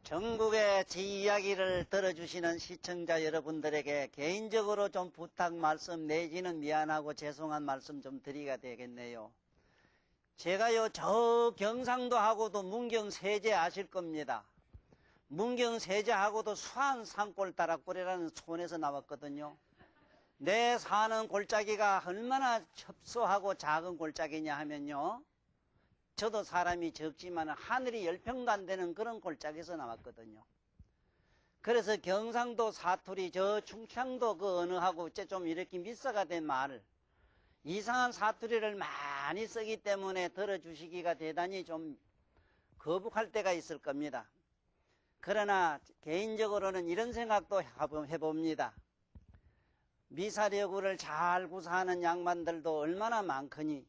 전국의 제 이야기를 들어주시는 시청자 여러분들에게 개인적으로 좀 부탁 말씀 내지는 미안하고 죄송한 말씀 좀 드리게 되겠네요. 제가요, 저 경상도하고도 문경세제 아실 겁니다. 문경세제하고도 수안 산골 다락골이라는 촌에서 나왔거든요. 내 사는 골짜기가 얼마나 협소하고 작은 골짜기냐 하면요, 저도 사람이 적지만 하늘이 10평도 안 되는 그런 골짜기에서 나왔거든요. 그래서 경상도 사투리, 저 충청도 그 언어하고 좀 이렇게 미사가 된 말, 이상한 사투리를 많이 쓰기 때문에 들어주시기가 대단히 좀 거북할 때가 있을 겁니다. 그러나 개인적으로는 이런 생각도 해봅니다. 미사여구를 잘 구사하는 양반들도 얼마나 많거니,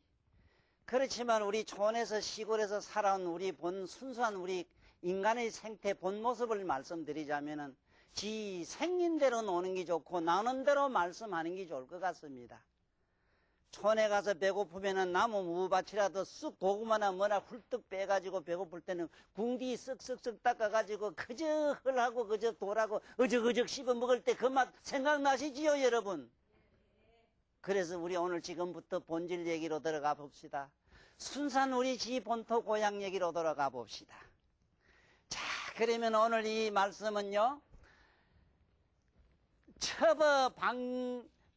그렇지만 우리 촌에서 시골에서 살아온 우리 순수한 우리 인간의 생태 본 모습을 말씀드리자면은 지 생긴 대로 노는 게 좋고 나는 대로 말씀하는 게 좋을 것 같습니다. 촌에 가서 배고프면은 나무 무밭이라도 쑥 고구마나 뭐나 훌떡 빼가지고 배고플 때는 궁디 쓱쓱쓱 닦아가지고 그저 헐하고 그저 돌하고 어적어적 씹어 먹을 때 그 맛 생각나시지요, 여러분? 그래서 우리 오늘 지금부터 본질 얘기로 들어가 봅시다. 순산 우리 지 본토 고향 얘기로 돌아가 봅시다. 자, 그러면 오늘 이 말씀은요, 첩어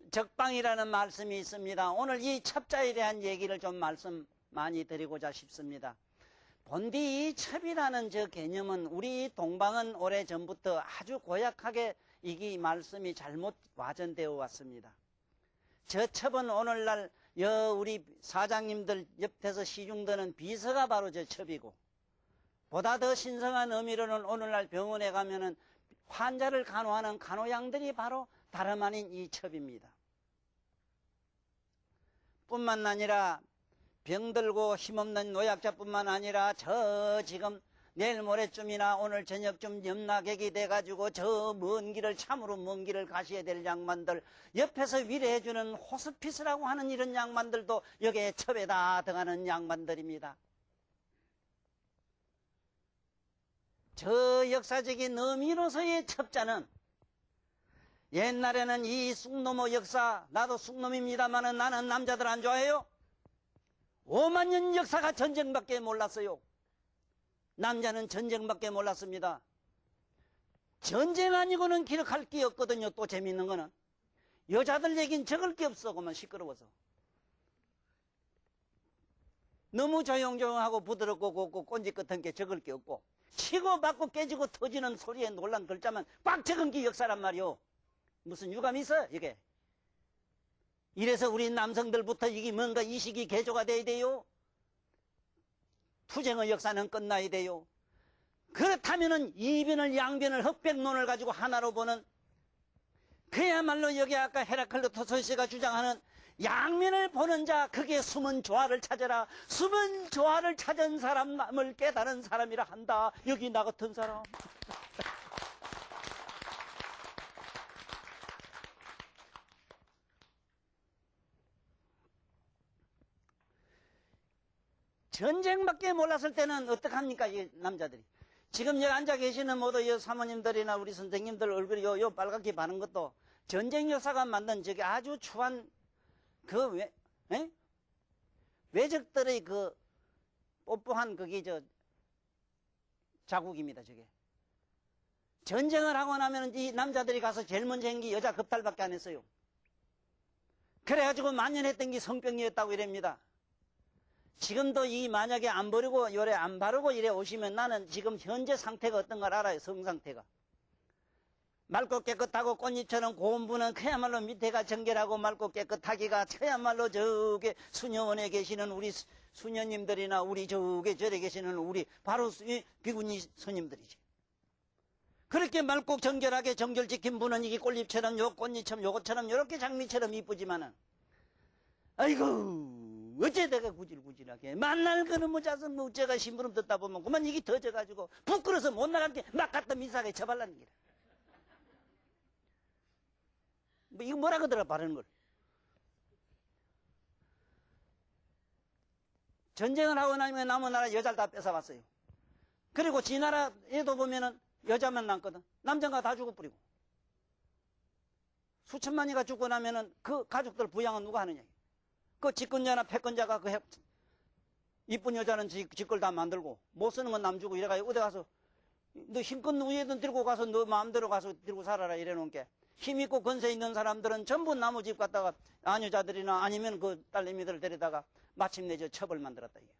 적방이라는 말씀이 있습니다. 오늘 이 첩자에 대한 얘기를 좀 말씀 많이 드리고자 싶습니다. 본디 이 첩이라는 저 개념은 우리 동방은 오래전부터 아주 고약하게 이 말씀이 잘못 와전되어 왔습니다. 저 첩은 오늘날 우리 사장님들 옆에서 시중드는 비서가 바로 저 첩이고, 보다 더 신성한 의미로는 오늘날 병원에 가면은 환자를 간호하는 간호양들이 바로 다름 아닌 이 첩입니다. 뿐만 아니라 병들고 힘없는 노약자뿐만 아니라 저 지금 내일 모레쯤이나 오늘 저녁쯤 염라객이 돼가지고 저 먼 길을, 참으로 먼 길을 가셔야 될 양반들, 옆에서 위로해주는 호스피스라고 하는 이런 양반들도 여기에 첩에다 들어가는 양반들입니다. 저 역사적인 의미로서의 첩자는 옛날에는 이 쑥노모 역사, 나도 쑥놈입니다만은 나는 남자들 안 좋아해요. 5만 년 역사가 전쟁밖에 몰랐어요. 남자는 전쟁밖에 몰랐습니다. 전쟁 아니고는 기록할 게 없거든요. 또 재밌는 거는 여자들 얘기는 적을 게 없어. 그만 시끄러워서. 너무 조용조용하고 부드럽고 곱고 꼰지 끝한 게 적을 게 없고, 치고 받고 깨지고 터지는 소리에 놀란 글자만 꽉 적은 게 역사란 말이오. 무슨 유감이 있어 이게. 이래서 우리 남성들부터 이게 뭔가 이식이 개조가 돼야 돼요. 투쟁의 역사는 끝나야 돼요. 그렇다면은 이변을 양변을 흑백론을 가지고 하나로 보는, 그야말로 여기 아까 헤라클레토스 씨가 주장하는 양면을 보는 자, 그게 숨은 조화를 찾아라. 숨은 조화를 찾은 사람을 깨달은 사람이라 한다. 여기 나 같은 사람. 전쟁밖에 몰랐을 때는 어떡합니까, 이 남자들이. 지금 여기 앉아 계시는 모두 여 사모님들이나 우리 선생님들 얼굴이 요 빨갛게 바른 것도 전쟁 역사가 만든 저게 아주 추한 외적들의 그 뽀뽀한 그게 저 자국입니다, 저게. 전쟁을 하고 나면 이 남자들이 가서 제일 먼저 한 게 여자 겁탈밖에 안 했어요. 그래가지고 만연했던 게 성병이었다고 이랍니다. 지금도 이 만약에 안 버리고 요래 안 바르고 이래 오시면 나는 지금 현재 상태가 어떤 걸 알아요. 성상태가 맑고 깨끗하고 꽃잎처럼 고운 분은 그야말로 밑에가 정결하고 맑고 깨끗하기가 그야말로 저게 수녀원에 계시는 우리 수녀님들이나 우리 저게 절에 계시는 우리 바로 비구니 스님들이지. 그렇게 맑고 정결하게 정결 지킨 분은 이게 꽃잎처럼 요 꽃잎처럼 요것처럼 요렇게 장미처럼 이쁘지만은, 아이고 어째 내가 구질구질하게 만날 그는 뭐 자선 뭐 어째가 심부름 듣다 보면 그만 이게 더져가지고 부끄러서 못 나갈게 막 갖다 미사하게 쳐발라는 기라. 뭐 이거 뭐라 그러더라 바르는 걸. 전쟁을 하고 나면 남은 나라 여자를 다 뺏어왔어요. 그리고 지 나라에도 보면은 여자만 남거든. 남자가 다 죽어버리고. 수천만이가 죽고 나면은 그 가족들 부양은 누가 하느냐. 그 직권자나 패권자가 그 이쁜 여자는 지걸 다 만들고 못 쓰는 건 남 주고 이래가지고 어디 가서 너 힘껏 누구든 들고 가서 너 마음대로 가서 들고 살아라 이래놓은 게 힘있고 권세 있는 사람들은 전부 나무 집 갔다가 아녀자들이나 아니면 그 딸내미들 데려다가 마침내 저 첩을 만들었다 이게.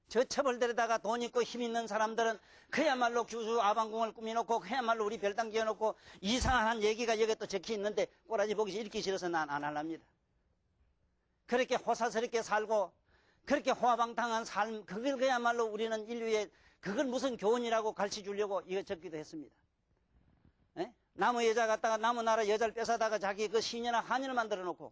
저 첩을 데려다가 돈 있고 힘 있는 사람들은 그야말로 규수 아방궁을 꾸며놓고 그야말로 우리 별당 지어놓고 이상한 얘기가 여기 또 적혀 있는데 꼬라지 보기 읽기 싫어서 난 안 할랍니다. 그렇게 호사스럽게 살고 그렇게 호화방탕한 삶 그걸 그야말로 우리는 인류에 그걸 무슨 교훈이라고 가르쳐 주려고 이거 적기도 했습니다. 에? 나무 여자 갖다가 나무 나라 여자를 뺏어다가 자기 그 시녀나 하녀를 만들어 놓고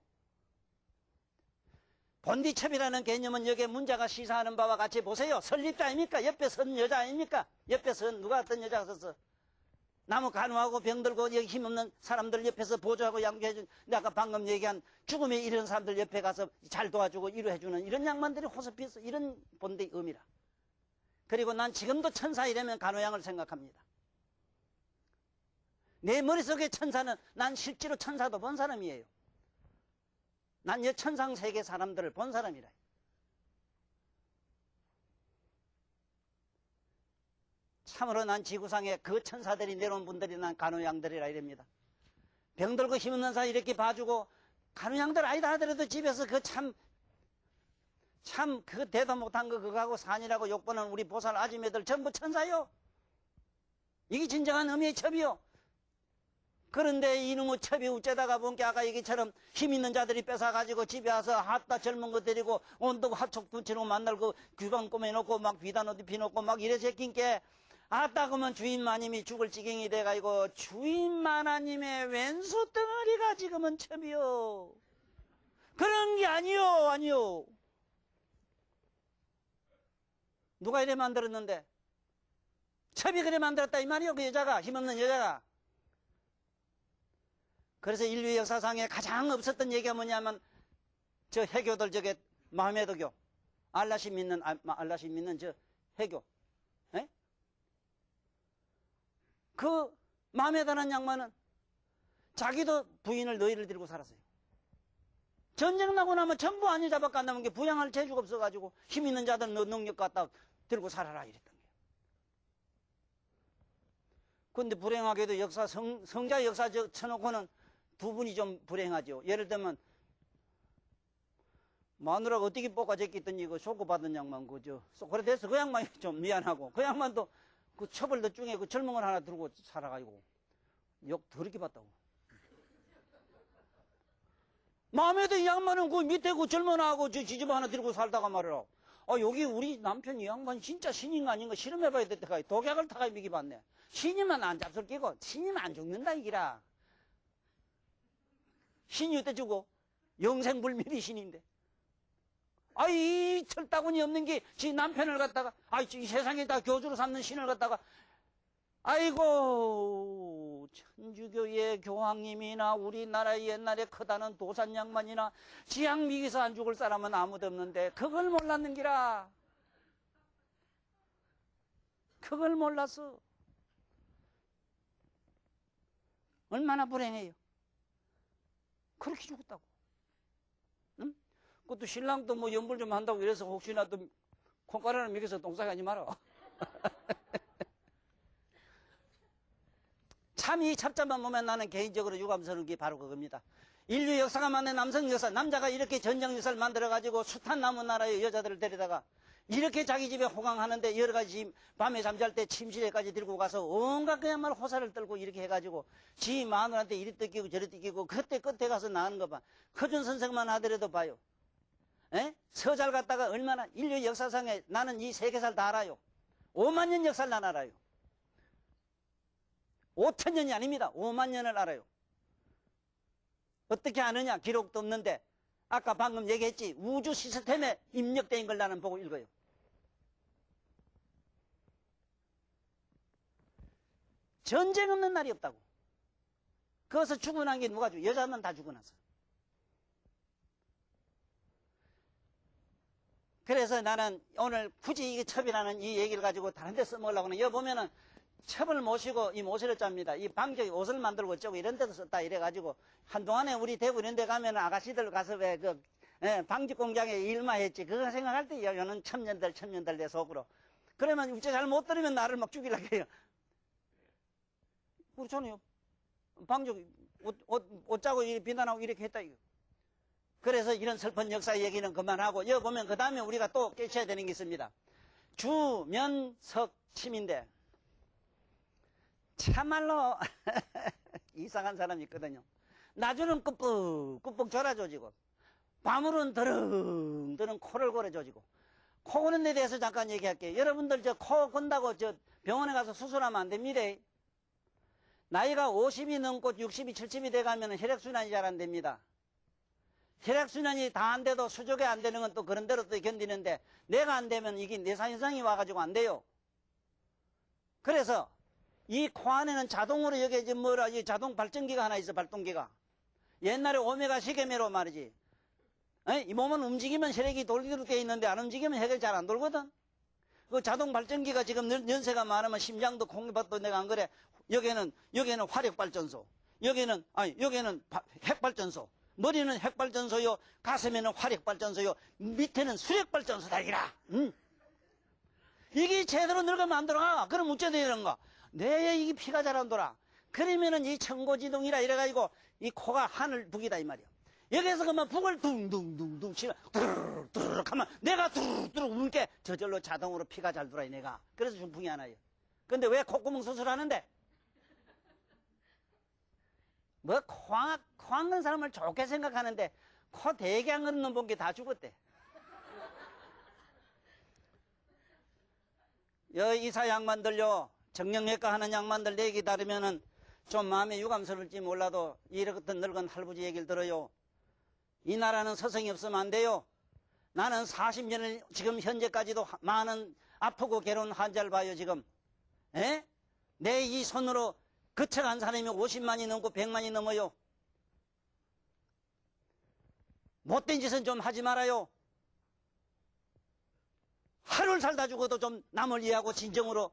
본디첩이라는 개념은 여기에 문자가 시사하는 바와 같이 보세요. 설립자 아닙니까? 옆에 선 여자 아닙니까? 옆에 선 누가 어떤 여자가 서서 나무 간호하고 병들고 여기 힘없는 사람들 옆에서 보조하고 양보해준 내가 방금 얘기한 죽음에 이르는 사람들 옆에 가서 잘 도와주고 위로해주는 이런 양반들이 호스피스 이런 본디의 의미라. 그리고 난 지금도 천사 이라면 간호양을 생각합니다. 내 머릿속에 천사는 난 실제로 천사도 본 사람이에요. 난 이 천상 세계 사람들을 본 사람이라. 참으로 난 지구상에 그 천사들이 내려온 분들이 난 간호양들이라 이랍니다. 병들고 힘없는 사람 이렇게 봐주고 간호양들 아니다 하더라도 집에서 그 참 그 대도 못한 거 그거 하고 산이라고 욕보는 우리 보살 아줌매들 전부 천사요. 이게 진정한 의미의 첩이요. 그런데 이놈의 첩이 어쩌다가 보니까 아까 얘기처럼 힘 있는 자들이 뺏어가지고 집에 와서 핫다 젊은 거 데리고 온도고 핫촉 붙이고 만들고 규방 꼬매놓고 막 비단 옷 입혀놓고 막 이래 새낀 게 아따 그러면 주인 마님이 죽을 지경이 돼가지고 주인 마나님의 왼수 덩어리가 지금은 첩이요. 그런 게 아니요. 누가 이래 만들었는데? 첩이 그래 만들었다 이 말이요. 그 여자가 힘없는 여자가. 그래서 인류 역사상에 가장 없었던 얘기가 뭐냐면 저 해교들 저게 마메도교 알라신 믿는 저 해교 에? 그 마메다는 양반은 자기도 부인을 너희를 데리고 살았어요. 전쟁 나고 나면 전부 아니 잡아가 안 남은 게 부양할 재주가 없어가지고 힘 있는 자들 너 능력 갖다 들고 살아라 이랬던 거예요. 그런데 불행하게도 역사 성자 역사 쳐놓고는 두 분이 좀 불행하죠. 예를 들면 마누라가 어떻게 볶아졌겠더니 이거 쇼크받은 양반 그저 그래서 그 양반이 좀 미안하고 그 양반도 그 처벌도 중에 그 젊은 걸 하나 들고 살아가지고 욕 더럽게 받다고. 마음에도 이 양반은 그 밑에 그 젊은 하고 저 지집 하나 들고 살다가 말이야. 여기 우리 남편 이 양반 진짜 신인 아닌가 실험해봐야 됐다가 독약을 타가 미기 받네. 신이면 안 잡술 끼고 신이면 안 죽는다 이기라. 신이 어때 주고 영생불멸이 신인데 이 철다군이 없는 게 지 남편을 갖다가 이 세상에 다 교주로 삼는 신을 갖다가 아이고 천주교의 교황님이나 우리나라의 옛날에 크다는 도산양반이나 지향미기서 안 죽을 사람은 아무도 없는데 그걸 몰랐는기라. 그걸 몰랐어. 얼마나 불행해요. 그렇게 죽었다고. 응? 그것도 신랑도 뭐 연불 좀 한다고 이래서 혹시나 또 콩가루를 먹여서 똥싸게 하지 마라. 참 이 찹잡한 보면 나는 개인적으로 유감스러운 게 바로 그겁니다. 인류 역사가 만든 남성 역사, 남자가 이렇게 전쟁 역사를 만들어가지고 숱한 남은 나라의 여자들을 데려다가 이렇게 자기 집에 호강하는데 여러 가지 밤에 잠잘 때 침실에까지 들고 가서 온갖 그야말로 호사를 떨고 이렇게 해가지고 지 마누라한테 이리 뜯기고 저리 뜯기고 그때 끝에 가서 나는 거 봐. 허준 선생만 하더라도 봐요. 에? 서잘 갔다가 얼마나 인류 역사상에 나는 이 세계사를 다 알아요. 5만 년 역사를 난 알아요. 5천 년이 아닙니다. 5만 년을 알아요. 어떻게 아느냐? 기록도 없는데 아까 방금 얘기했지. 우주 시스템에 입력된 걸 나는 보고 읽어요. 전쟁 없는 날이 없다고. 거기서 죽어난 게 누가 죽어? 여자만 다 죽어났어. 그래서 나는 오늘 굳이 이 첩이라는 이 얘기를 가지고 다른 데 써먹으려고 하는, 여기 보면은 첩을 모시고 이 모시를 짭니다. 이 방적이 옷을 만들고 어쩌고 이런 데도 썼다 이래가지고, 한동안에 우리 대구 이런 데 가면은 아가씨들 가서 왜 방직 공장에 일만 했지. 그거 생각할 때 여는 첩년들 내 속으로. 그러면 우째 잘 못 들으면 나를 막 죽이려고 해요. 그렇잖아요. 방적 옷 짜고 이렇게 비난하고 이렇게 했다 이거. 그래서 이런 슬픈 역사 얘기는 그만하고, 여기 보면 그 다음에 우리가 또 깨쳐야 되는 게 있습니다. 주면석 침인데 참말로 이상한 사람이 있거든요. 낮에는 끄뻑끄뻑 졸아조지고 밤으로는 드릉드릉 코를 골아조지고. 코 고는 데 대해서 잠깐 얘기할게요. 여러분들 저 코 건다고 저 병원에 가서 수술하면 안 됩니다. 나이가 50이 넘고 60이 70이 돼가면 혈액순환이 잘 안 됩니다. 혈액순환이 다 안 돼도 수족이 안 되는 건 또 그런 대로 또 견디는데, 내가 안 되면 이게 뇌사현상이 와가지고 안 돼요. 그래서 이 코 안에는 자동으로 여기 이제 이 자동 발전기가 하나 있어, 발동기가. 옛날에 오메가 시계매로 말이지. 이 몸은 움직이면 혈액이 돌도록 되어 있는데 안 움직이면 혈액이 잘 안 돌거든. 그 자동 발전기가 지금 연세가 많으면 심장도 공급도 내가 안 그래. 여기는 화력발전소. 여기는 핵발전소. 머리는 핵발전소요, 가슴에는 화력발전소요, 밑에는 수력발전소다, 이라. 이게 제대로 늙으면 안 들어가. 그럼 어째 되는가? 내 이게 피가 잘 안 돌아. 그러면은 이 청고지동이라 이래가지고 이 코가 하늘 북이다 이 말이야. 여기서 그러면 북을 둥둥둥둥 치면 두르륵 하면 내가 두르륵 울게 저절로 자동으로 피가 잘 돌아요, 내가. 그래서 중풍이 안 와요. 근데 왜 콧구멍 수술하는데? 뭐 코 안 건 사람을 좋게 생각하는데 코 되게 안 건 놈 본 게 다 죽었대. 이사 양반들요, 정형외과 하는 양반들 얘기 다르면은 좀 마음에 유감스러울지 몰라도 이렇듯 늙은 할아버지 얘기를 들어요. 이 나라는 서성이 없으면 안 돼요. 나는 40년을 지금 현재까지도 많은 아프고 괴로운 환자를 봐요, 지금. 내 이 손으로 거쳐간 사람이 50만이 넘고 100만이 넘어요. 못된 짓은 좀 하지 말아요. 하루를 살다 죽어도 좀 남을 이해하고 진정으로.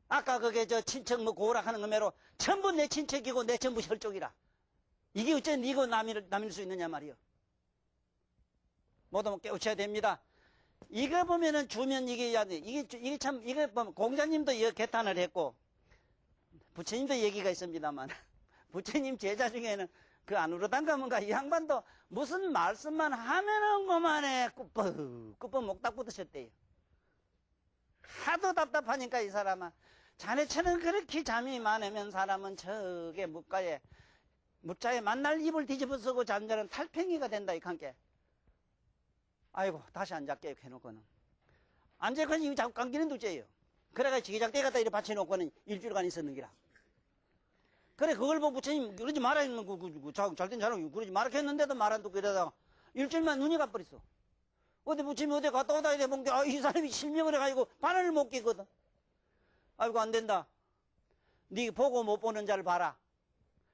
아까 그게 저 친척 뭐 고락하는 거매로 전부 내 친척이고 내 전부 혈족이라. 이게 어째 니고 남일 수 있느냐 말이요. 모두 깨우쳐야 됩니다. 이거 보면은 주면 이게 참, 이거 보면 공자님도 이거 개탄을 했고, 부처님도 얘기가 있습니다만, 부처님 제자 중에는 그 안으로단가 뭔가 이 양반도 무슨 말씀만 하면은 그만해 꾸뻑 목딱 붙으셨대요. 하도 답답하니까 이 사람아, 자네처럼 그렇게 잠이 많으면 사람은 저게 묻자에 만날 입을 뒤집어 쓰고 잠자는 탈팽이가 된다 이 관계. 아이고 다시 앉았게 해놓고는 앉아가지고 이거 자꾸 감기는 둘째예요. 그래가 지기작대 갖다 이렇게 받쳐놓고는 일주일간 있었는기라. 그래 그걸 보고 부처님 그러지 말아 있는 잘된 잘하고 그러지 말아 했는데도 말 안 듣고 이러다가 일주일만 눈이 가버렸어. 어디 부처님 어디 갔다 오다 이래 본게 이 사람이 실명을 해가지고 바늘을 못 끼거든. 아이고 안 된다. 네 보고 못 보는 자를 봐라.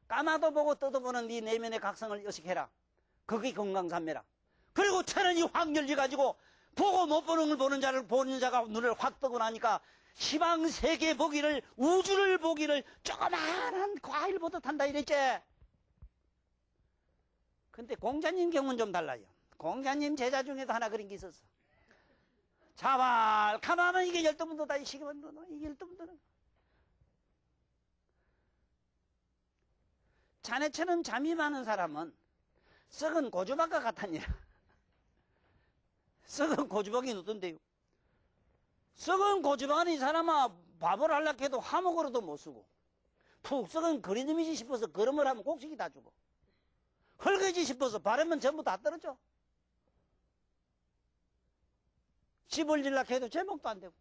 까마도 보고 떠도 보는 네 내면의 각성을 의식해라. 그게 건강삼매라. 그리고 천연이 확 열려가지고 보고 못 보는 걸 보는 자를 보는 자가 눈을 확 뜨고 나니까 시방 세계 보기를 우주를 보기를 조그마한 과일 보듯 한다 이랬지. 근데 공자님 경우는 좀 달라요. 공자님 제자 중에도 하나 그런 게 있었어. 자발 가만히 이게 12분도 다 시기만 이게 12분도 자네처럼 잠이 많은 사람은 썩은 고주박과 같으니라. 썩은 고주박이 어떤데요? 썩은 고주박은 이 사람아 밥을 하려고 해도 화목으로도 못 쓰고 푹 썩은 그리놈이지 싶어서 걸음을 하면 곡식이 다 죽어. 헐거지 싶어서 바르면 전부 다 떨어져. 집을 질라고 해도 제목도 안 되고.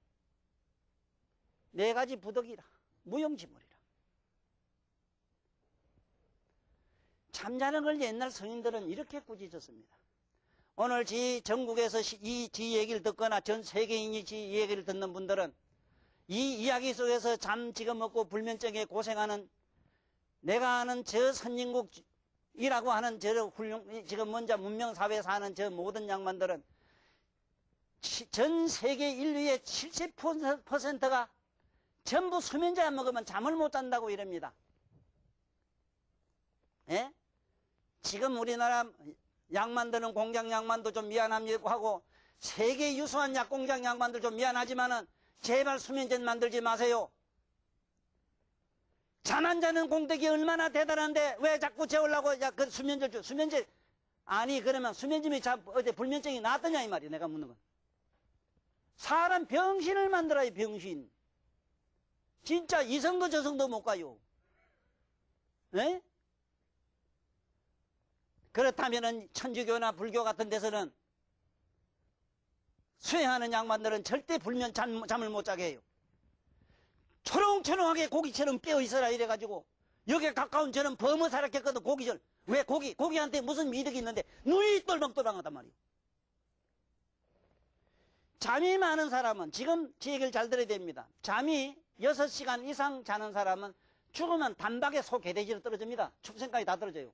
네 가지 부덕이라. 무용지물이라. 잠자는 걸 옛날 성인들은 이렇게 꾸짖었습니다. 오늘 전국에서 이 얘기를 듣거나 전 세계인이 이 얘기를 듣는 분들은 이 이야기 속에서 잠 지금 먹고 불면증에 고생하는 내가 아는 저 선진국이라고 하는 저 지금 먼저 문명사회에 사는 저 모든 양반들은 전 세계 인류의 70%가 전부 수면제 안 먹으면 잠을 못 잔다고 이럽니다. 예? 지금 우리나라 약 만드는 공장 양반도 좀 미안하고 하고 세계 유수한 약 공장 양반들 좀 미안하지만은 제발 수면제 만들지 마세요. 잠 안 자는 공덕이 얼마나 대단한데 왜 자꾸 재우려고 그 수면제 줘. 수면제 아니 그러면 수면제미 어제 불면증이 나았더냐 이 말이야 내가 묻는 건. 사람 병신을 만들어요 병신. 진짜 이성도 저성도 못 가요. 네? 그렇다면은 천주교나 불교 같은 데서는 수행하는 양반들은 절대 불면 잠을 못 자게 해요. 초롱초롱하게 고기처럼 깨어있어라 이래가지고 여기에 가까운 저는 범어사락했거든 고기절. 왜 고기한테 무슨 미덕이 있는데 눈이 똘망똘망하단 말이에요. 잠이 많은 사람은 지금 제 얘기를 잘 들어야 됩니다. 잠이 6시간 이상 자는 사람은 죽으면 단박에 소 개돼지로 떨어집니다. 축생까지 다 떨어져요.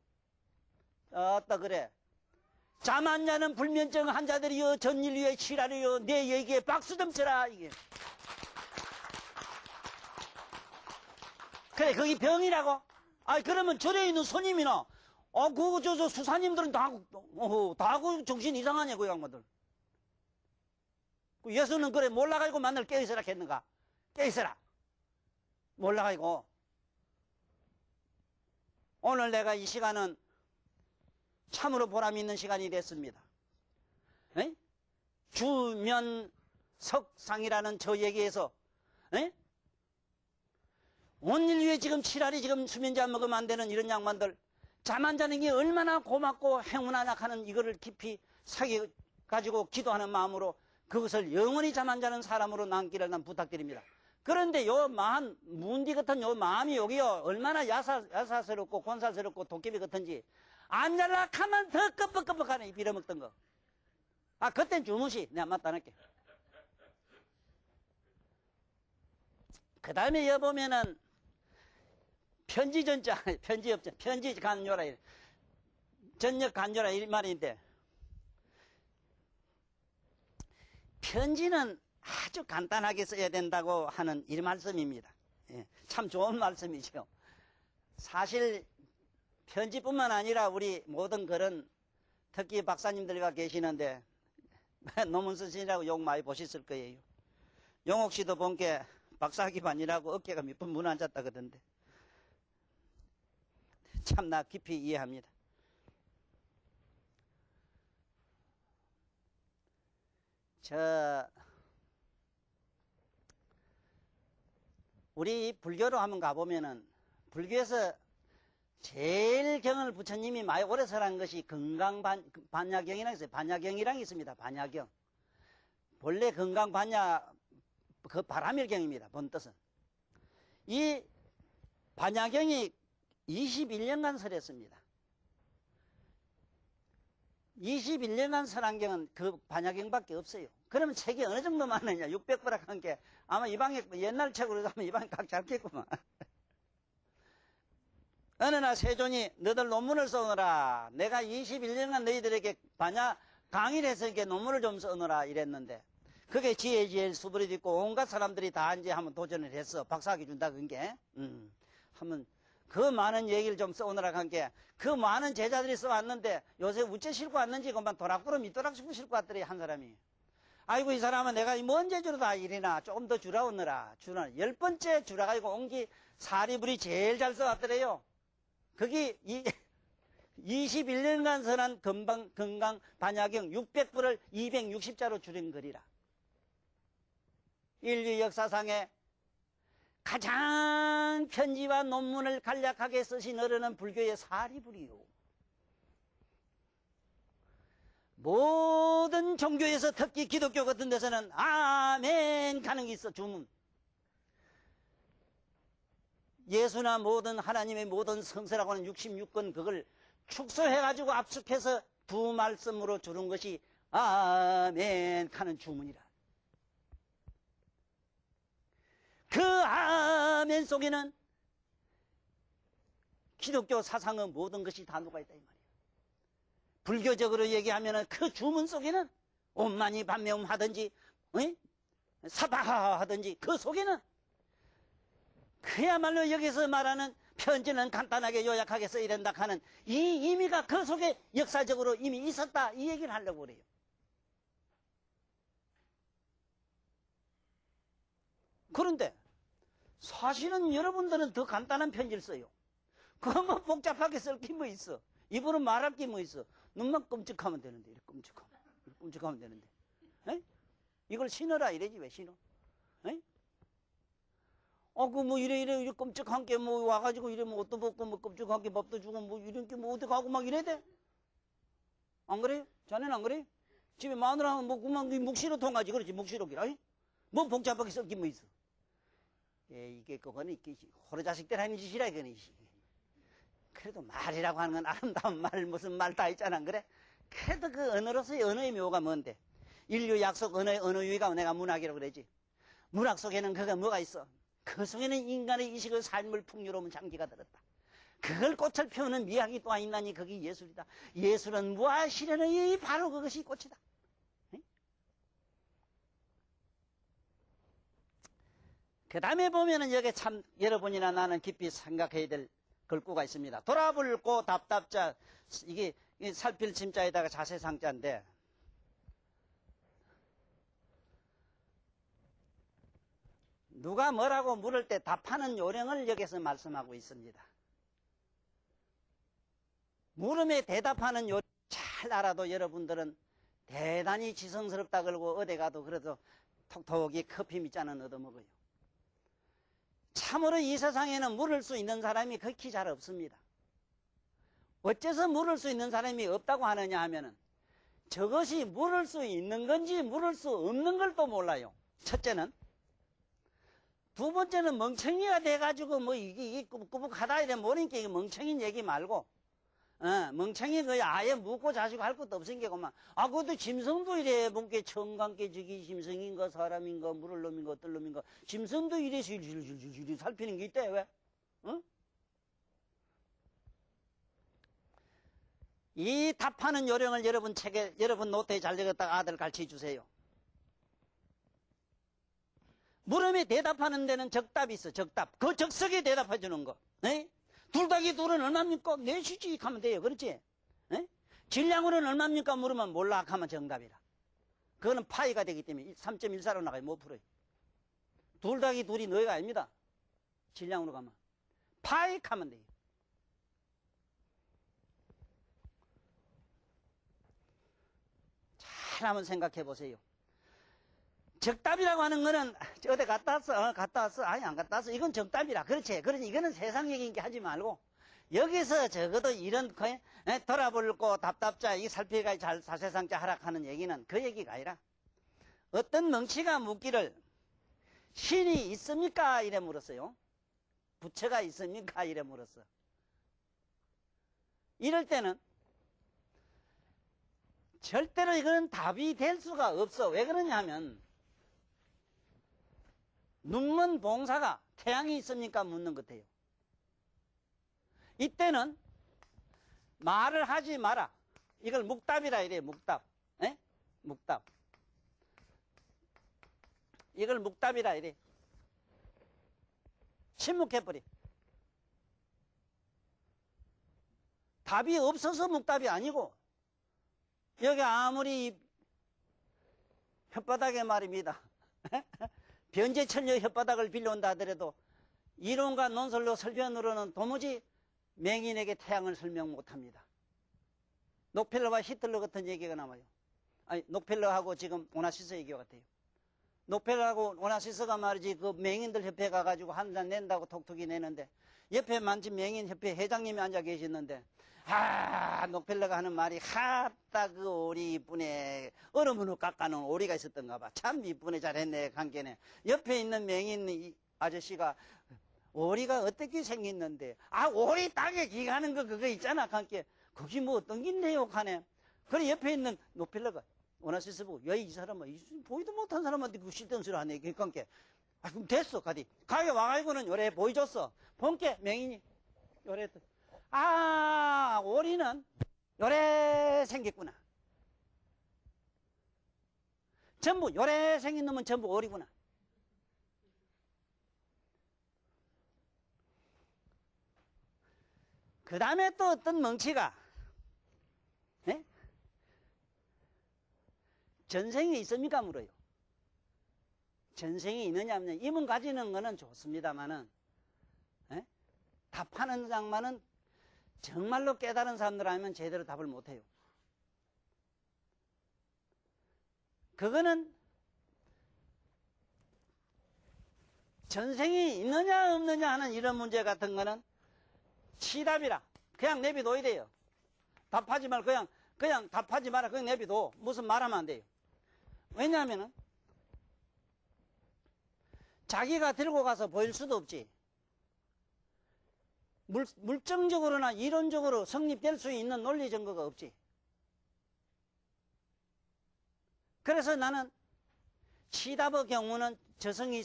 어따 그래. 잠 안 자는 불면증 환자들이요 전인류의 치라리요 내 얘기에 박수 좀 쳐라 이게. 그래 거기 병이라고? 아니 그러면 절에 있는 스님이나 그거 저 수사님들은 다 하고 정신 이상하냐 그 양반들. 예수는 그래 몰라가지고 만날 깨어있어라 했는가? 깨어있어라. 몰라가지고. 오늘 내가 이 시간은 참으로 보람 있는 시간이 됐습니다. 에? 주면석상이라는 저 얘기에서 에? 온 인류에 지금 칠알이 지금 수면제 안 먹으면 안 되는 이런 양반들 잠 안 자는 게 얼마나 고맙고 행운하냐 하는 이거를 깊이 사기 가지고 기도하는 마음으로 그것을 영원히 잠 안 자는 사람으로 남기를 난 부탁드립니다. 그런데 요 문디 같은 요 마음이 여기요 얼마나 야사스럽고 곤사스럽고 도깨비 같은지 안 잘라 하면 더 끄뻑끄뻑하네 빌어먹던 거. 아 그땐 주무시 내가 맞다 할게. 그 다음에 여보면은 편지 전자 편지 없죠. 편지 간요라 전역 간요라 이 말인데 편지는 아주 간단하게 써야 된다고 하는 이 말씀입니다. 예, 참 좋은 말씀이죠. 사실 편지뿐만 아니라 우리 모든 글은 특히 박사님들과 계시는데 논문 쓰시라고 욕 많이 보셨을 거예요. 용옥 씨도 본게 박사 기반이라고 어깨가 몇 번 문 앉았다 그러던데 참 나 깊이 이해합니다. 우리 불교로 한번 가보면은 불교에서 제일 경을 부처님이 많이 오래 설한 것이 건강반야경이라는 게 있어요. 반야경이라는 게 있습니다. 반야경. 본래 건강반야 그 바라밀경입니다. 본 뜻은. 이 반야경이 21년간 설했습니다. 21년간 설한 경은 그 반야경밖에 없어요. 그러면 책이 어느 정도 많으냐? 600부락 한 게 아마 이 방에 옛날 책으로 하면 이 방에 각 잡겠구만. 어느 날 세존이 너들 논문을 써오너라. 내가 21년간 너희들에게 반야 강의를 해서 이렇게 논문을 좀 써오너라 이랬는데 그게 지혜지혜 수부리 있고 온갖 사람들이 다 이제 한번 도전을 했어. 박사학위 준다 그런 게. 한번 그 많은 얘기를 좀 써오느라 한 게 그 많은 제자들이 써왔는데 요새 우째 싣고 왔는지 그만 도락구름 밑도락 싣고 왔더래 한 사람이. 아이고 이 사람은 내가 뭔 제주로 다 이리나 조금 더 주라 오느라 주라 10번째 주라 가지고 온기 사리불이 제일 잘 써왔더래요. 거기 21년간 선한 건강 반야경 600부를 260자로 줄인 글이라. 인류 역사상에 가장 편지와 논문을 간략하게 쓰신 어른은 불교의 사리불이요. 모든 종교에서 특히 기독교 같은 데서는 아멘 가는 게 있어 주문. 예수나 모든 하나님의 모든 성서라고 하는 66권 그걸 축소해가지고 압축해서 두 말씀으로 주는 것이 아멘 하는 주문이라. 그 아멘 속에는 기독교 사상의 모든 것이 다 녹아있다 이 말이에요. 불교적으로 얘기하면 그 주문 속에는 온만이 반매움 하든지, 사바하 하든지, 그 속에는 그야말로 여기서 말하는 편지는 간단하게 요약하게 써야 된다 하는 이 의미가 그 속에 역사적으로 이미 있었다, 이 얘기를 하려고 그래요. 그런데 사실은 여러분들은 더 간단한 편지를 써요. 그거 뭐 복잡하게 쓸 게 뭐 있어. 이분은 말할 게 뭐 있어. 눈만 끔찍하면 되는데, 이렇게 끔찍하면 되는데. 에? 이걸 신어라 이래지 왜 신어? 에? 그 뭐 이래 끔찍한 게 뭐 와가지고 이래 뭐 옷도 벗고 뭐 끔찍한 게 밥도 주고 뭐 이런 게 뭐 어디 가고 막 이래 돼? 안 그래요? 자네는 안 그래? 집에 마누라는 뭐 그만 묵시로 통하지 그렇지 묵시로기라. 뭐 복잡하게 쓸 게 뭐 있어? 예, 이게 그거는 이게 호러 자식들 하는 짓이라 이거는. 그래도 말이라고 하는 건 아름다운 말 무슨 말 다 있잖아 안 그래? 그래도 그 언어로서의 언어의 묘가 뭔데? 인류 약속 언어의 언어 유희가 내가 문학이라고 그러지. 문학 속에는 그가 뭐가 있어? 그 속에는 인간의 의식을 삶을 풍요로운 장기가 들었다. 그걸 꽃을 피우는 미학이 또 있나니 그게 예술이다. 예술은 무엇이려는 바로 그것이 꽃이다. 그 다음에 보면은 여기 참 여러분이나 나는 깊이 생각해야 될 글구가 있습니다. 돌아불고 답답자, 이게 살필 침자에다가 자세상자인데, 누가 뭐라고 물을 때 답하는 요령을 여기서 말씀하고 있습니다. 물음에 대답하는 요령 잘 알아도 여러분들은 대단히 지성스럽다 그러고 어디 가도 그래도 톡톡이 커피 밑잔은 얻어먹어요. 참으로 이 세상에는 물을 수 있는 사람이 극히 잘 없습니다. 어째서 물을 수 있는 사람이 없다고 하느냐 하면은 저것이 물을 수 있는 건지 물을 수 없는 걸 또 몰라요. 첫째는. 두 번째는 멍청이가 돼가지고 뭐 이게 꾸북꾸북하다 이래 모르니까 이게 멍청인 얘기 말고 멍청이 거의 아예 묻고 자시고 할 것도 없으니까만 그것도 짐승도 이래 본게 청강계 저기 짐승인가 사람인가 물을 놈인가 어떨 놈인가 짐승도 이래 줄줄줄줄 살피는 게 있대 왜? 이 답하는 요령을 여러분 책에 여러분 노트에 잘 적었다가 아들 가르쳐 주세요. 물음에 대답하는 데는 적답이 있어. 적답. 그 적석에 대답해 주는 거. 둘다기 둘은 얼마입니까? 내시지 하면 돼요. 그렇지? 질량으로는 얼마입니까? 물으면 몰라 하면 정답이라. 그거는 파이가 되기 때문에 3.14로 나가요. 못 풀어요. 둘다기 둘이 너희가 아닙니다. 질량으로 가면. 파이 하면 돼요. 잘 한번 생각해 보세요. 적답이라고 하는 거는 어디 갔다 왔어? 갔다 왔어? 아니 안 갔다 왔어. 이건 적답이라. 그렇지. 그러니 이거는 세상 얘기인 게 하지 말고 여기서 적어도 이런 돌아볼고 답답자 이 살피가 잘 사세상자 하락하는 얘기는 그 얘기가 아니라 어떤 멍치가 묻기를 신이 있습니까? 이래 물었어요. 부처가 있습니까? 이래 물었어. 이럴 때는 절대로 이거는 답이 될 수가 없어. 왜 그러냐 하면 눈먼 봉사가 태양이 있습니까? 묻는 것 같아요. 이때는 말을 하지 마라. 이걸 묵답이라 이래. 묵답. 묵답. 이걸 묵답이라 이래. 침묵해버려. 답이 없어서 묵답이 아니고 여기 아무리 혓바닥에 말입니다. 변제천녀 혓바닥을 빌려온다 하더라도 이론과 논설로 설변으로는 도무지 맹인에게 태양을 설명 못합니다. 록펠러와 히틀러 같은 얘기가 나와요. 아니 록펠러하고 지금 오나시스 얘기가 같아요. 록펠러하고 오나시스가 말이지 그 맹인들 협회 가가지고 한 잔 낸다고 톡톡이 내는데 옆에 만진 맹인 협회 회장님이 앉아 계셨는데 록펠러가 하는 말이 하따 그 오리 이쁘네. 얼음으로 깎아놓은 오리가 있었던가 봐. 참 이쁘네. 잘했네. 관계네. 옆에 있는 맹인 아저씨가 오리가 어떻게 생겼는데 오리 땅에 기가는 거 그거 있잖아. 관계 그게 뭐 어떤 긴데요 하네. 그래 옆에 있는 록펠러가 오나시스 보고 이 사람은 보이도 못한 사람한테 그 시던 소리 하네. 그 관계 그럼 됐어. 가디 가게 와가지고는 요래 보여줬어. 본게 맹인이 요래 오리는 요래 생겼구나. 전부 요래 생긴 놈은 전부 오리구나. 그 다음에 또 어떤 멍치가 예? 전생이 있습니까 물어요. 전생이 있느냐 없느냐. 이문 가지는 거는 좋습니다만은 예? 답하는 장만은 정말로 깨달은 사람들이라면 제대로 답을 못해요. 그거는 전생이 있느냐 없느냐 하는 이런 문제 같은 거는 치답이라 그냥 내비둬야 돼요. 답하지 말고 그냥 답하지 마라. 그냥 내비둬. 무슨 말하면 안 돼요. 왜냐하면은 자기가 들고 가서 보일 수도 없지. 물정적으로나 이론적으로 성립될 수 있는 논리 증거가 없지. 그래서 나는 치답의 경우는 저성이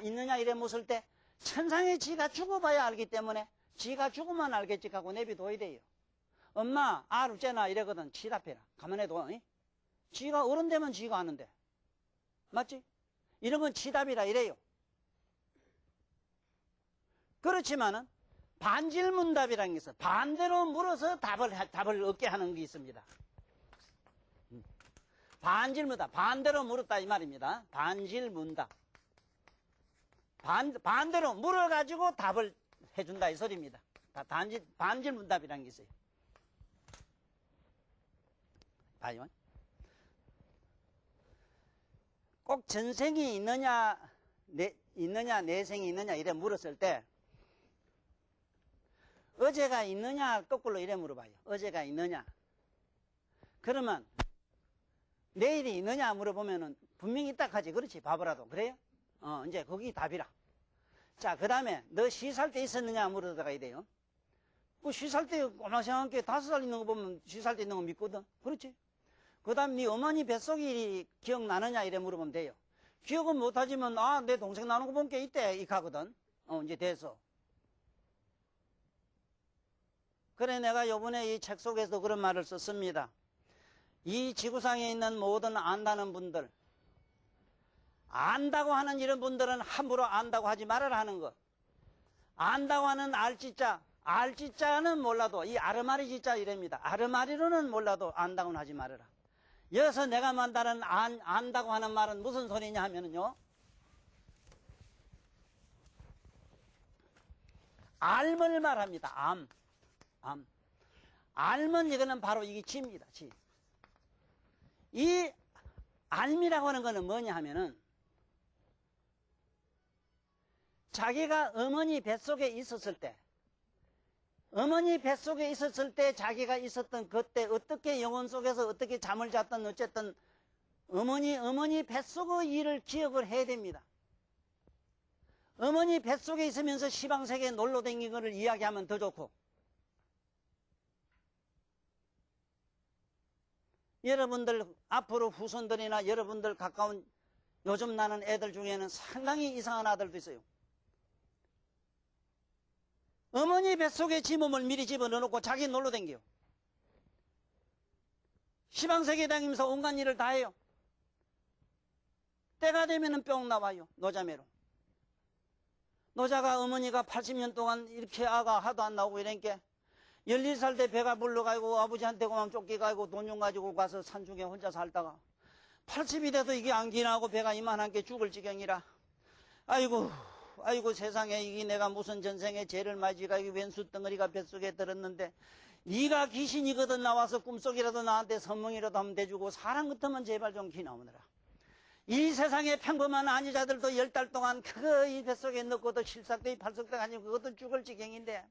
있느냐 이래 묻을 때 천상에 지가 죽어봐야 알기 때문에 지가 죽으면 알겠지 하고 내비둬야 돼요. 엄마 알았잖아 이러거든. 치답해라. 가만해둬. 지가 어른 되면 지가 아는데 맞지? 이런 건 치답이라 이래요. 그렇지만은 반질문답이라는 게 있어. 반대로 물어서 답을 얻게 하는 게 있습니다. 반질문답. 반대로 물었다 이 말입니다. 반질문답. 반대로 물어가지고 답을 해준다 이 소리입니다. 반질문답이라는 게 있어요. 봐요. 꼭 전생이 있느냐 내생이 있느냐 이래 물었을 때 어제가 있느냐 거꾸로 이래 물어봐요. 어제가 있느냐. 그러면 내일이 있느냐 물어보면은 분명히 있다 하지. 그렇지 바보라도. 그래요? 이제 거기 답이라. 자, 그 다음에 너 시 살 때 있었느냐 물어다가 돼요. 그 시 살 때 꼬마생한테 5살 있는 거 보면 시 살 때 있는 거 믿거든. 그렇지? 그 다음 네 어머니 뱃속이 기억나느냐 이래 물어보면 돼요. 기억은 못하지만 내 동생 나는 거 본 게 있대 이렇게 하거든. 이제 돼서. 그래 내가 요번에 이 책 속에서 그런 말을 썼습니다. 이 지구상에 있는 모든 안다는 분들, 안다고 하는 이런 분들은 함부로 안다고 하지 말아라 하는 것. 안다고 하는 알지자는 몰라도 이 아르마리지자 이랍니다. 아르마리로는 몰라도 안다고는 하지 말아라. 여기서 내가 만다는 안다고 하는 말은 무슨 소리냐 하면은요. 암을 말합니다. 암. 알면 이거는 바로 이게 지입니다. 지. 이 알미라고 하는 거는 뭐냐 하면은 자기가 어머니 뱃속에 있었을 때 자기가 있었던 그때 어떻게 영혼 속에서 어떻게 잠을 잤던 어쨌든 어머니 뱃속의 일을 기억을 해야 됩니다. 어머니 뱃속에 있으면서 시방세계에 놀러 다닌 거를 이야기하면 더 좋고 여러분들 앞으로 후손들이나 여러분들 가까운 요즘 나는 애들 중에는 상당히 이상한 아들도 있어요. 어머니 뱃속에 지 몸을 미리 집어넣어놓고 자기 놀러 댕겨요. 시방세계 다니면서 온갖 일을 다 해요. 때가 되면은 뿅 나와요. 노자매로. 노자가 어머니가 80년 동안 이렇게 아가 하도 안 나오고 이러니까 14살 때 배가 불러가지고 아버지한테 그만 쫓겨가지고 돈 좀 가지고 가서 산중에 혼자 살다가 80이 돼도 이게 안기나고 배가 이만한 게 죽을 지경이라 아이고 세상에 이게 내가 무슨 전생에 죄를 맞이가 이 왼수 덩어리가 뱃속에 들었는데 네가 귀신이거든 나와서 꿈속이라도 나한테 선몽이라도 하면 대주고 사람 같으면 제발 좀 기나오느라 이 세상에 평범한 아니자들도 10달 동안 그거 이 뱃속에 넣고도 실삭대기 팔석대 아니고 그것도 죽을 지경인데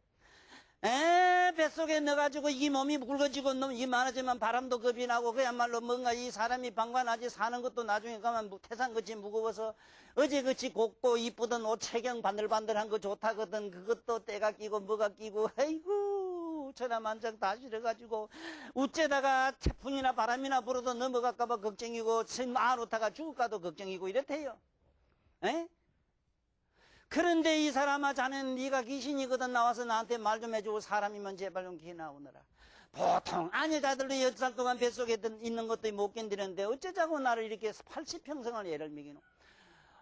뱃속에 넣어가지고 이 몸이 굵어지고 이 많아지면 바람도 겁이 나고 그야말로 뭔가 이 사람이 방관하지 사는 것도 나중에 가면 태산같이 무거워서 어제같이 곱고 이쁘던 옷 체경 반들반들한 거 좋다거든 그것도 때가 끼고 뭐가 끼고 아이고 천하만장 다 실어가지고 우째다가 태풍이나 바람이나 불어도 넘어갈까봐 걱정이고 안 오다가 죽을까도 걱정이고 이렇대요. 그런데 이 사람아 자넨 네가 귀신이거든 나와서 나한테 말 좀 해주고 사람이면 제발 좀 기 나오느라 보통 아내자들도 10살 동안 뱃속에 있는 것도 못 견디는데 어쩌자고 나를 이렇게 80평생을 애를 먹이노.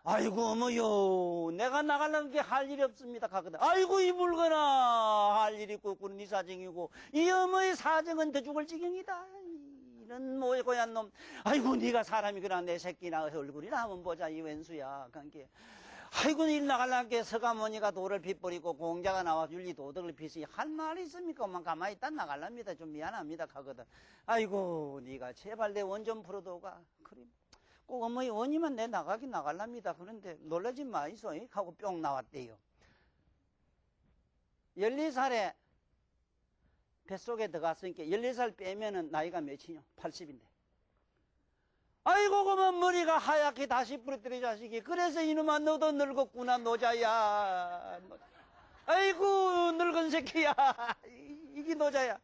아이고 어머요 내가 나가려는 게 할 일이 없습니다 하거든. 아이고 이 물거나 할 일이 있고 그런 이 사정이고 이 어머의 사정은 더 죽을 지경이다. 이런 모고얀 놈. 아이고 네가 사람이구나. 내 새끼나 얼굴이나 한번 보자 이 왼수야. 그게 아이고 일 나가려는 게 서가모니가 도를 빗버리고 공자가 나와 윤리 도덕을 빗으니 할 말이 있습니까? 엄마 가만히 있다 나갈랍니다. 좀 미안합니다 하거든. 아이고 네가 제발 내 원 좀 풀어도가. 그래 꼭 어머니 원이면 내 나가긴 나갈랍니다. 그런데 놀라지 마이소 하고 뿅 나왔대요. 14살에 뱃속에 들어갔으니까 14살 빼면은 나이가 몇이냐? 80인데. 아이고 그러면 머리가 하얗게 다시 부러뜨려 자식이. 그래서 이놈아 너도 늙었구나 노자야. 아이고 늙은 새끼야. 이게 노자야.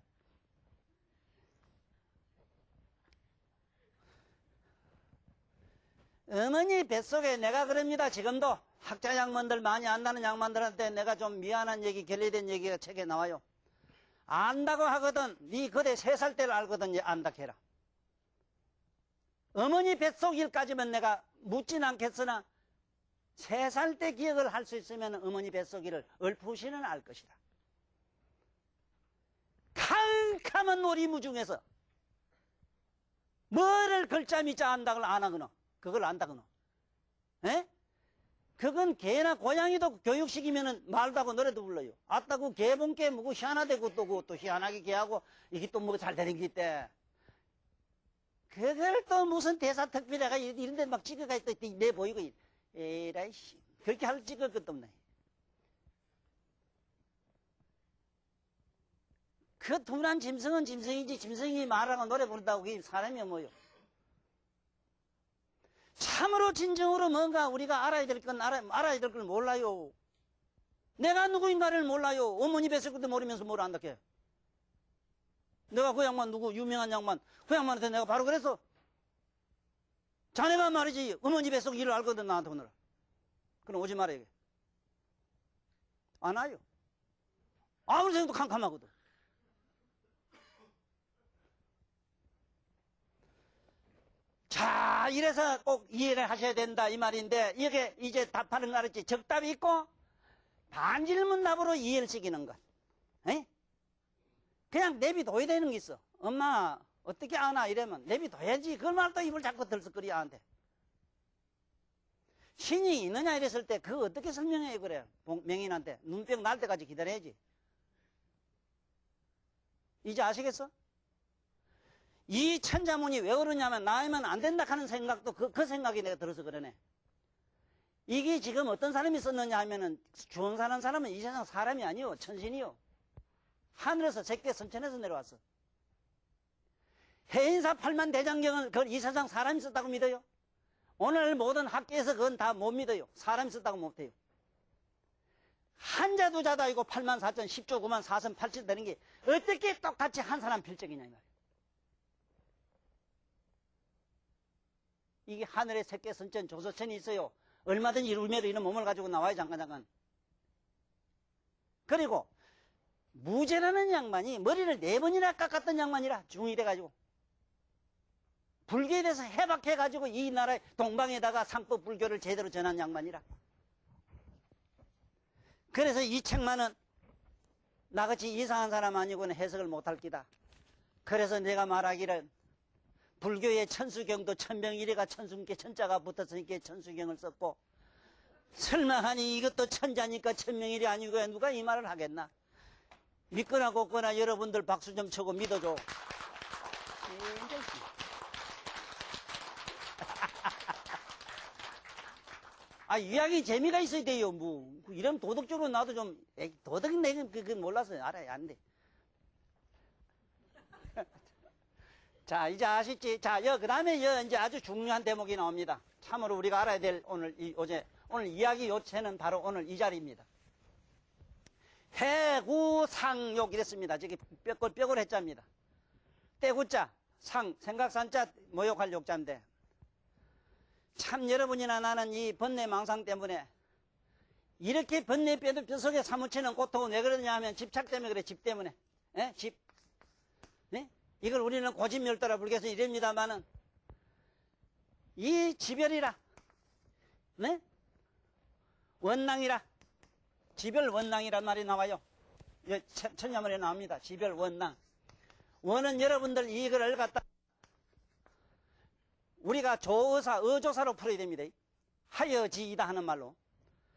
어머니 뱃속에 내가 그럽니다. 지금도 학자 양반들 많이 안다는 양반들한테 내가 좀 미안한 얘기 결례된 얘기가 책에 나와요. 안다고 하거든. 네 그대 3살 때를 알거든. 안다 해라. 어머니 뱃속 일까지면 내가 묻진 않겠으나 3살 때 기억을 할 수 있으면 어머니 뱃속 일을 얼푸시는 알 것이다. 캄캄한 오리무중에서 뭐를 글자 미자 안다고 안 하거나 그걸 안다거나. 에? 그건 개나 고양이도 교육시키면은 말도 하고 노래도 불러요. 아따고 개 본게 뭐고 희한하대고 또 희한하게 개하고 이게 또 뭐 잘 되는 게 있대. 그걸 또 무슨 대사특필해가 이런 데 막 찍어가 또 내 보이고 에라이씨 그렇게 할 찍을 것도 없네. 그 둔한 짐승은 짐승이지 짐승이 말하고 노래 부른다고 그게 사람이 뭐요. 참으로 진정으로 뭔가 우리가 알아야 될 건 알아야 될 걸 몰라요. 내가 누구인가를 몰라요. 어머니 뱃속 것도 모르면서 뭘 안다 해. 내가 그 양반 누구 유명한 양반 그 양반한테 내가 바로 그래서 자네가 말이지 어머니 뱃속 일을 알거든 나한테 오느라. 그럼 오지 말아야 돼. 안 와요. 아무리 생각도 캄캄하거든. 자, 이래서 꼭 이해를 하셔야 된다 이 말인데 이게 이제 답하는 거 알았지? 적답이 있고 반질문답으로 이해를 시키는 것. 에? 그냥 내비둬야 되는 게 있어. 엄마 어떻게 아나 이러면 내비둬야지. 그 말도 입을 자꾸 들썩거려 하는데. 신이 있느냐 이랬을 때 그거 어떻게 설명해 그래. 명인한테 눈병 날 때까지 기다려야지. 이제 아시겠어? 이 천자문이 왜 그러냐면 나이면 안 된다 하는 생각도 그 생각이 내가 들어서 그러네. 이게 지금 어떤 사람이 썼느냐 하면은 주원사는 사람은 이 세상 사람이 아니요 천신이요. 하늘에서 제게 선천에서 내려왔어. 해인사 8만 대장경은 그걸 이 세상 사람이 썼다고 믿어요? 오늘 모든 학계에서 그건 다 못 믿어요. 사람이 썼다고 못해요. 한자 두자도 아니고 8만 4천 10조 9만 4천 8천 되는 게 어떻게 똑같이 한 사람 필적이냐 이 말이에요. 이게 하늘에 새끼 선천 조서천이 있어요. 얼마든지 울매로 이런 몸을 가지고 나와요. 잠깐. 그리고 무제라는 양반이 머리를 4번이나 깎았던 양반이라 중이 돼가지고 불교에 대해서 해박해가지고 이 나라의 동방에다가 상법 불교를 제대로 전한 양반이라. 그래서 이 책만은 나같이 이상한 사람 아니고는 해석을 못할 기다. 그래서 내가 말하기를 불교의 천수경도 천병일이가 천수께 천자가 붙었으니까 천수경을 썼고 설마하니 이것도 천자니까 천명일이 아니고 누가 이 말을 하겠나. 믿거나 곱거나 여러분들 박수 좀 쳐고 믿어줘. 아, 이야기 재미가 있어야 돼요. 뭐 이러면 도덕적으로 나도 좀 도덕은 내가 그건 몰라서 알아야 안 돼. 자, 이제 아시지? 자, 그 다음에 이제 아주 중요한 대목이 나옵니다. 참으로 우리가 알아야 될 오늘 이야기 요체는 바로 오늘 이 자리입니다. 해구상욕 이랬습니다. 저기 뼈골 해자입니다. 떼구자, 상, 생각산자, 모욕할 욕자인데 참 여러분이나 나는 이 번뇌망상 때문에 이렇게 번뇌 뼈속에 사무치는 고통은 왜 그러냐 하면 집착 때문에 그래. 집 때문에. 집. 이걸 우리는 고집멸도라 불교에서 이럽니다마는 이 지별이라, 네? 원낭이라, 지별원낭이란 말이 나와요. 천녀문에 나옵니다. 지별원낭. 원은 여러분들 이걸 갖다 우리가 조어사, 어조사로 풀어야 됩니다. 하여지이다 하는 말로.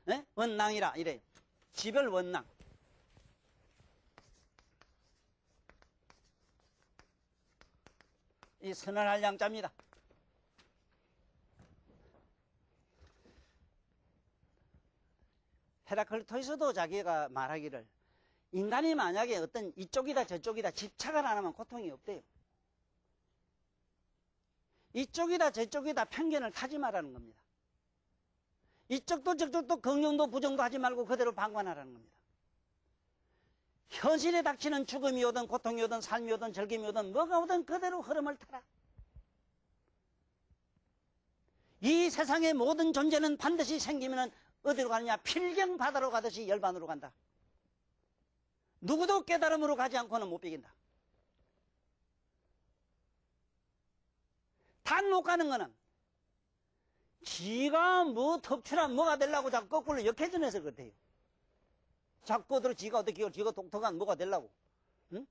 네? 원낭이라 이래요. 지별원낭. 이 선언할 양자입니다. 헤라클리토스도 자기가 말하기를 인간이 만약에 어떤 이쪽이다 저쪽이다 집착을 안 하면 고통이 없대요. 이쪽이다 저쪽이다 편견을 타지 말라는 겁니다. 이쪽도 저쪽도 긍정도 부정도 하지 말고 그대로 방관하라는 겁니다. 현실에 닥치는 죽음이 오든 고통이 오든 삶이 오든 절김이 오든 뭐가 오든 그대로 흐름을 타라. 이 세상의 모든 존재는 반드시 생기면 어디로 가느냐? 필경 바다로 가듯이 열반으로 간다. 누구도 깨달음으로 가지 않고는 못 비긴다. 단 못 가는 거는 지가 뭐 덮치라 뭐가 되려고 자꾸 거꾸로 역회전해서 그렇대요. 자꾸 들어 지가 어떻게 지가 독특한 뭐가 되려고. 응?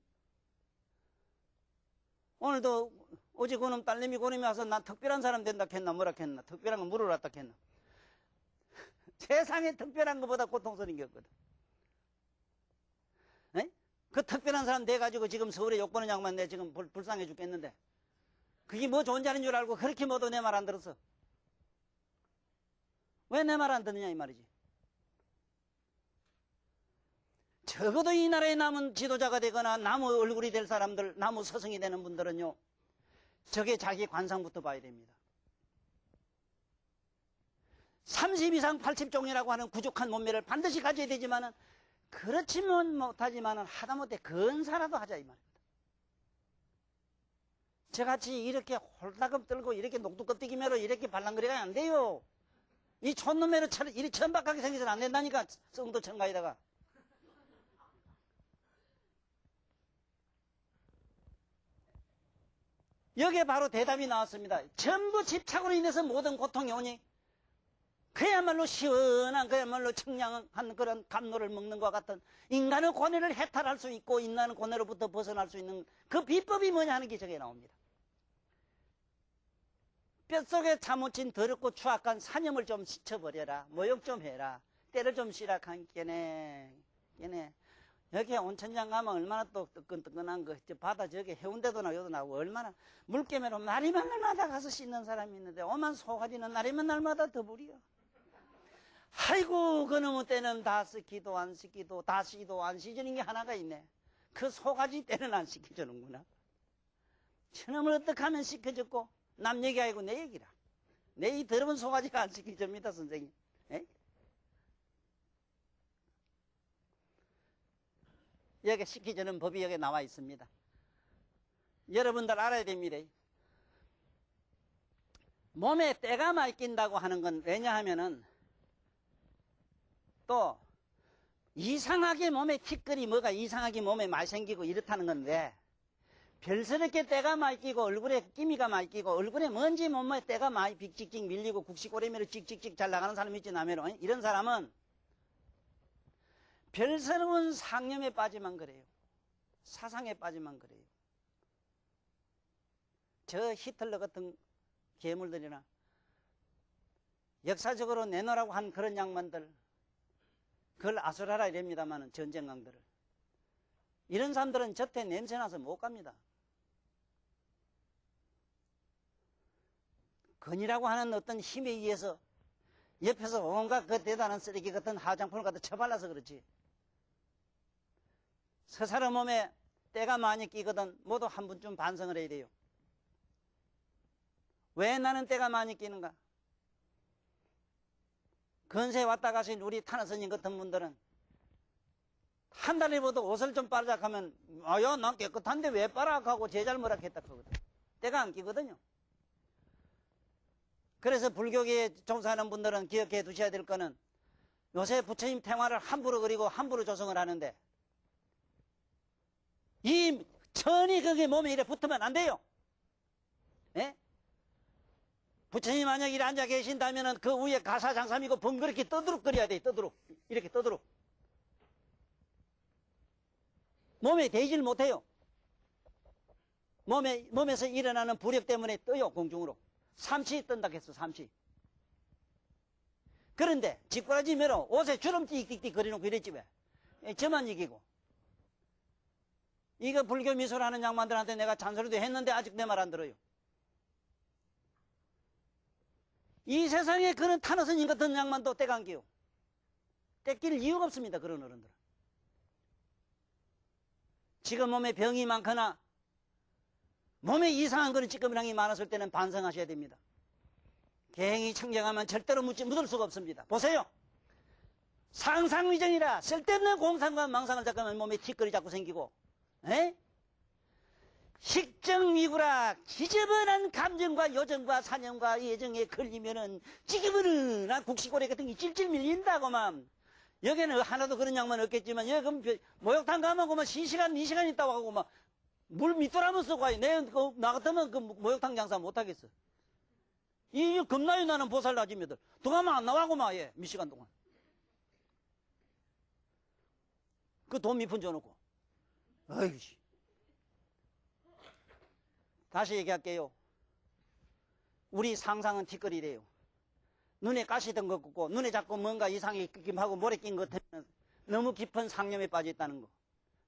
오늘도 어제 그놈 딸내미 고놈이 와서 난 특별한 사람 된다 했나 뭐라 했나 특별한 거 물어봤다 했나. 세상에 특별한 것보다 고통스러운 게 없거든. 에? 그 특별한 사람 돼가지고 지금 서울에 욕보는 양반 내 지금 불쌍해 죽겠는데 그게 뭐 좋은 자리인 줄 알고 그렇게 뭐도 내 말 안 들었어. 왜 내 말 안 듣느냐 이 말이지. 적어도 이 나라에 남은 지도자가 되거나 나무 얼굴이 될 사람들, 나무 서성이 되는 분들은요, 저게 자기 관상부터 봐야 됩니다. 30 이상 80종이라고 하는 부족한 몸매를 반드시 가져야 되지만은, 그렇지는 못하지만은 하다못해 근사라도 하자 이 말입니다. 저같이 이렇게 홀다금 떨고 이렇게 녹두껍데기매로 이렇게 발랑거리가 안 돼요. 이 촌놈매로 이리 천박하게 생겨서는 안 된다니까, 성도 천가에다가. 여기에 바로 대답이 나왔습니다. 전부 집착으로 인해서 모든 고통이 오니 그야말로 시원한 그야말로 청량한 그런 감로를 먹는 것 같은 인간의 고뇌를 해탈할 수 있고 인간의 고뇌로부터 벗어날 수 있는 그 비법이 뭐냐 하는 게 저게 나옵니다. 뼛속에 차묻힌 더럽고 추악한 산염을 좀 씻어버려라. 모욕 좀 해라. 때를 좀 쉬라. 걔네 여기 온천장 가면 얼마나 또 뜨끈뜨끈한 거, 바다 저기 해운대도 나고도 나고 얼마나 물개매로 날이면 날마다 가서 씻는 사람이 있는데 오만 소가지는 날이면 날마다 더 부려. 아이고 그놈의 때는 다 씻기도 안 씻기도 다 씻기도 안 씻는 게 하나가 있네. 그 소가지 때는 안 씻겨주는구나. 저놈을 어떻게 하면 씻겨줬고 남 얘기 아니고 내 얘기라. 내 이 더러운 소가지가 안 씻겨줍니다 선생님. 에? 여기 시키주는 법이 여기 나와 있습니다. 여러분들 알아야 됩니다. 몸에 때가 많이 낀다고 하는 건 왜냐하면은 또 이상하게 몸에 티끌이 뭐가 이상하게 몸에 많이 생기고 이렇다는 건데 별스럽게 때가 많이 끼고 얼굴에 끼미가 많이 끼고 얼굴에 먼지 몸에 때가 많이 빅찍찍 밀리고 국시꼬리미로 찍찍찍 잘 나가는 사람이 있지 나면 이런 사람은 별스러운 상념에 빠지만 그래요. 사상에 빠지만 그래요. 저 히틀러 같은 괴물들이나 역사적으로 내놓으라고 한 그런 양반들 그걸 아수라라 이랍니다만 전쟁강들을 이런 사람들은 저태 냄새나서 못 갑니다. 건이라고 하는 어떤 힘에 의해서 옆에서 온갖 그 대단한 쓰레기 같은 화장품을 갖다 쳐발라서 그렇지. 서사람 몸에 때가 많이 끼거든 모두 한 번쯤 반성을 해야 돼요. 왜 나는 때가 많이 끼는가? 건세에 왔다 가신 우리 타나스님 같은 분들은 한 달에 보도 옷을 좀 빨아자 하면 아야 난 깨끗한데 왜 빨아 하고 제잘 뭐라 했다 하거든. 때가 안 끼거든요. 그래서 불교계에 종사하는 분들은 기억해 두셔야 될 거는 요새 부처님 태화를 함부로 그리고 함부로 조성을 하는데 이 천이 그게 몸에 이래 붙으면 안 돼요. 예? 부처님 만약 이래 앉아 계신다면은 그 위에 가사장삼이고 번거롭게 떠들어 끓여야 돼. 떠들어. 이렇게 떠들어. 몸에 대질 못해요. 몸에서 일어나는 부력 때문에 떠요, 공중으로. 삼치 뜬다 했어, 삼치. 그런데 집꾸라지 매로 옷에 주름 띡띡띡 거리놓고 이랬지 왜? 저만 이기고. 이거 불교 미소라는 양반들한테 내가 잔소리도 했는데 아직 내 말 안 들어요. 이 세상에 그런 타노스님 같은 양반도 때가 안 끼요. 떼낄 이유가 없습니다, 그런 어른들은. 지금 몸에 병이 많거나 몸에 이상한 그런 찌꺼미랑이 많았을 때는 반성하셔야 됩니다. 개행이 청정하면 절대로 묻을 수가 없습니다. 보세요. 상상위정이라 쓸데없는 공상과 망상을 잡으면 몸에 티끌이 자꾸 생기고, 에? 식정위구라 지저분한 감정과 요정과 사념과 예정에 걸리면은 찌기버릇한 국시고래 같은 게 찔찔 밀린다고만. 여기는 하나도 그런 양만 없겠지만 여기 목욕탕 가면 그만 시시간 2시간 있다고 하고 막 물 밑도라면 쓰고 와요. 내 나 같으면 그 목욕탕 장사 못하겠어. 이 겁나요 나는 보살 아줌마들. 동하면 안 나와고 막 예, 몇 시간 동안. 그 돈 몇 푼 줘놓고. 아이씨. 다시 얘기할게요. 우리 상상은 티끌이래요. 눈에 가시 든 것 같고 눈에 자꾸 뭔가 이상이 끼김하고 모래 낀 것 같으면 너무 깊은 상념에 빠져 있다는 거.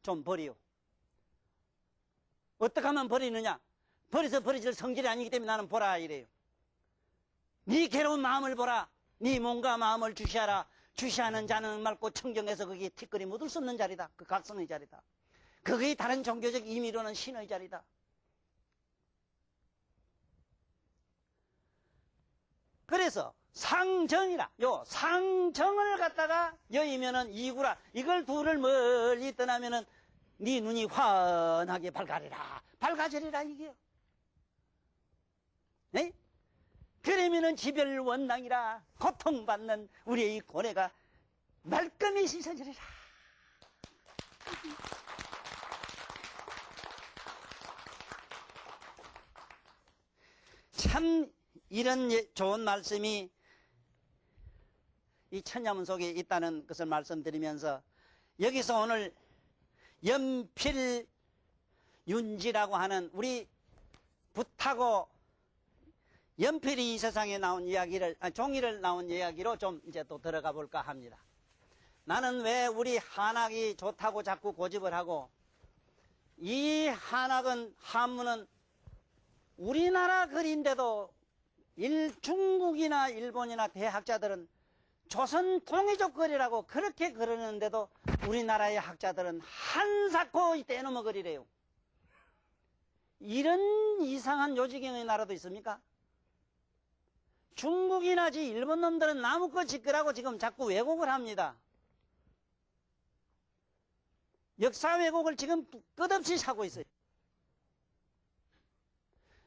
좀 버려요. 어떻게 하면 버리느냐? 버려서 버려질 성질이 아니기 때문에 나는 보라 이래요. 네 괴로운 마음을 보라. 네 몸과 마음을 주시하라. 주시하는 자는 맑고 청정해서 거기에 티끌이 묻을 수 없는 자리다. 그 각성의 자리다. 그게 다른 종교적 의미로는 신의 자리다. 그래서 상정이라. 요 상정을 갖다가 여의면은 이구라. 이걸 둘을 멀리 떠나면은 네 눈이 환하게 밝아리라. 밝아지리라 이게요. 네? 그러면은 지별원망이라. 고통받는 우리의 이 고뇌가 말끔히 씻어지리라. 참 이런 좋은 말씀이 이 천자문 속에 있다는 것을 말씀드리면서 여기서 오늘 연필윤지라고 하는 우리 붓하고 연필이 이 세상에 나온 이야기를, 종이를 나온 이야기로 좀 이제 또 들어가 볼까 합니다. 나는 왜 우리 한학이 좋다고 자꾸 고집을 하고, 이 한학은, 한문은 우리나라 글인데도 중국이나 일본이나 대학자들은 조선 통일족 글이라고 그렇게 그러는데도 우리나라의 학자들은 한사코 떼놓은 글이래요. 이런 이상한 요지경의 나라도 있습니까? 중국이나지 일본 놈들은 나무꽃 짓거라고 지금 자꾸 왜곡을 합니다. 역사 왜곡을 지금 끝없이 하고 있어요.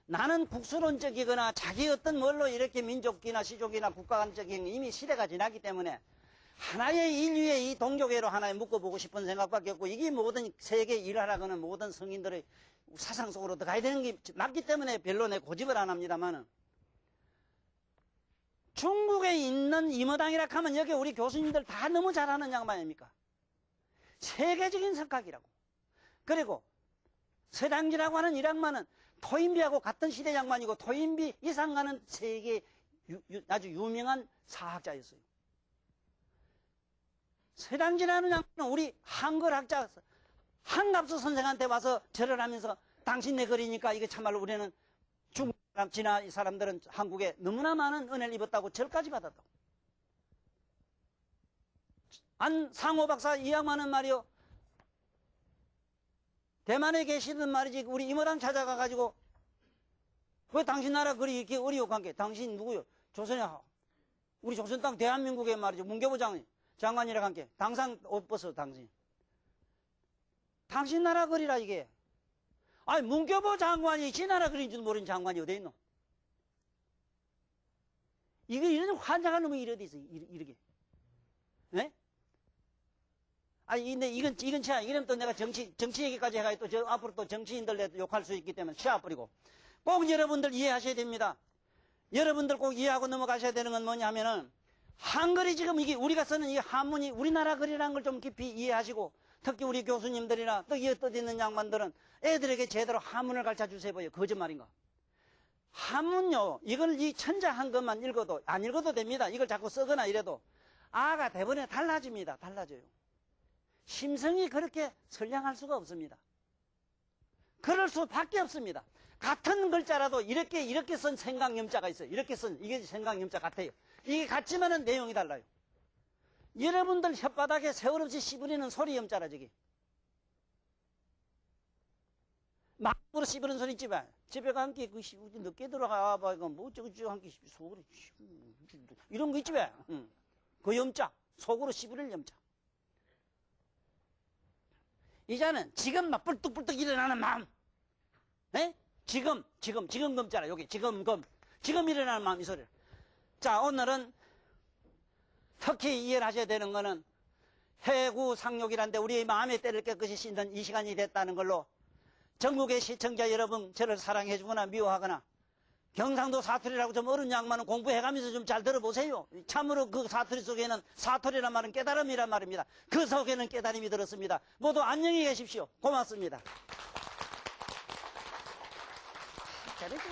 나는 국수론적이거나 자기 어떤 뭘로 이렇게 민족이나 시족이나 국가간적인 이미 시대가 지나기 때문에 하나의 인류의 이 동족애로 하나에 묶어보고 싶은 생각밖에 없고 이게 모든 세계 일하라고는 모든 성인들의 사상 속으로 들어가야 되는 게 맞기 때문에 별로 내 고집을 안 합니다만 중국에 있는 임어당이라 하면 여기 우리 교수님들 다 너무 잘하는 양반 아닙니까? 세계적인 석학이라고. 그리고 서당지라고 하는 이 양반은 토인비하고 같은 시대 양반이고 토인비 이상 가는 세계 아주 유명한 사학자였어요. 서당지라는 양반은 우리 한글학자 한갑수 선생한테 와서 절을 하면서 당신네 글이니까 이게 참말로 우리는 중국 지나 이 사람들은 한국에 너무나 많은 은혜를 입었다고 절까지 받았다고. 안상호 박사 이 양반은 말이요. 대만에 계시던 말이지 우리 이모당 찾아가가지고 왜 당신 나라 글이 이렇게 어려운 게 당신 누구요? 조선이야. 우리 조선 땅 대한민국에 말이죠. 문교부 장관이라 한 게 당상 옷 벗어 당신. 당신 나라 글이라 이게. 아니 문교부 장관이 지 나라 글인 줄 모르는 장관이 어디 있노? 이거 이런 환장한 놈이 이러디 있어. 이렇게. 네? 이건 치아. 이러면 또 내가 정치 얘기까지 해가지고 또 앞으로 또 정치인들 욕할 수 있기 때문에 치아버리고. 꼭 여러분들 이해하셔야 됩니다. 여러분들 꼭 이해하고 넘어가셔야 되는 건 뭐냐 하면은, 한글이 지금 이게 우리가 쓰는 이 한문이 우리나라 글이라는 걸 좀 깊이 이해하시고, 특히 우리 교수님들이나 또 이에 떠있는 양반들은 애들에게 제대로 한문을 가르쳐 주세요. 거짓말인가? 한문요, 이걸 이 천자 한글만 읽어도, 안 읽어도 됩니다. 이걸 자꾸 쓰거나 이래도 아가 대번에 달라집니다. 달라져요. 심성이 그렇게 선량할 수가 없습니다. 그럴 수밖에 없습니다. 같은 글자라도 이렇게 쓴 생강염자가 있어요. 이렇게 쓴, 이게 생강염자 같아요. 이게 같지만은 내용이 달라요. 여러분들 혓바닥에 세월 없이 씹으리는 소리 염자라, 저기. 막으로 씹으는 소리 있지 마. 집에 가 함께 늦게 들어가 봐. 이거 뭐 저거 함께 속으로 이런 거 있지 왜? 그 염자, 속으로 씹으릴 염자. 이자는 지금 막 뿔뚝뿔뚝 일어나는 마음. 네? 지금 검자라. 여기 지금 일어나는 마음 이 소리를. 자, 오늘은 특히 이해를 하셔야 되는 거는 해구상욕이란데 우리 마음의 때를 깨끗이 씻는 이 시간이 됐다는 걸로, 전국의 시청자 여러분, 저를 사랑해 주거나 미워하거나 경상도 사투리라고 좀 어려운 양반은 공부해가면서 좀 잘 들어보세요. 참으로 그 사투리 속에는, 사투리란 말은 깨달음이란 말입니다. 그 속에는 깨달음이 들었습니다. 모두 안녕히 계십시오. 고맙습니다. 잘해줘.